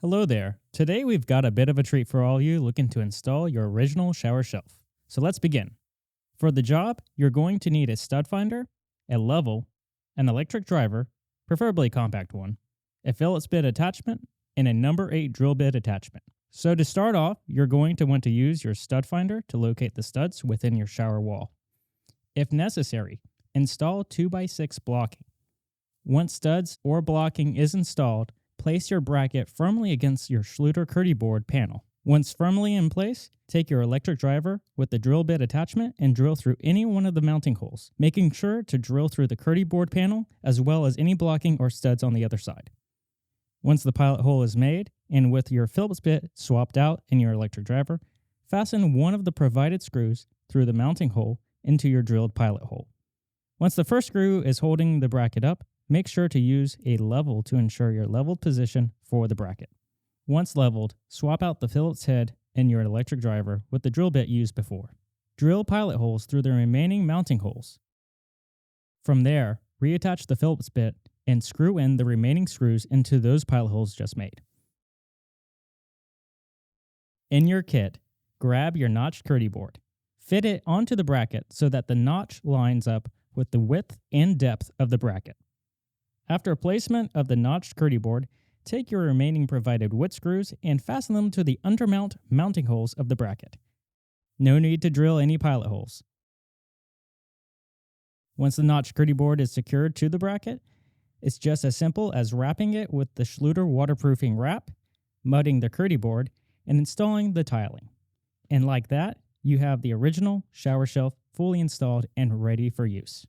Hello there. Today we've got a bit of a treat for all you looking to install your original shower shelf. So let's begin. For the job, you're going to need a stud finder, a level, an electric driver, preferably a compact one, a Phillips bit attachment, and a number 8 drill bit attachment. So to start off, you're going to want to use your stud finder to locate the studs within your shower wall. If necessary, install 2x6 blocking. Once studs or blocking is installed, place your bracket firmly against your Schluter Curdy board panel. Once firmly in place, take your electric driver with the drill bit attachment and drill through any one of the mounting holes, making sure to drill through the Curdy board panel as well as any blocking or studs on the other side. Once the pilot hole is made, and with your Phillips bit swapped out in your electric driver, fasten one of the provided screws through the mounting hole into your drilled pilot hole. Once the first screw is holding the bracket up, make sure to use a level to ensure your leveled position for the bracket. Once leveled, swap out the Phillips head in your electric driver with the drill bit used before. Drill pilot holes through the remaining mounting holes. From there, reattach the Phillips bit and screw in the remaining screws into those pilot holes just made. In your kit, grab your notched Curdy board. Fit it onto the bracket so that the notch lines up with the width and depth of the bracket. After placement of the notched Curdy board, take your remaining provided wood screws and fasten them to the undermount mounting holes of the bracket. No need to drill any pilot holes. Once the notched Curdy board is secured to the bracket, it's just as simple as wrapping it with the Schluter waterproofing wrap, mudding the Curdy board, and installing the tiling. And like that, you have the original shower shelf fully installed and ready for use.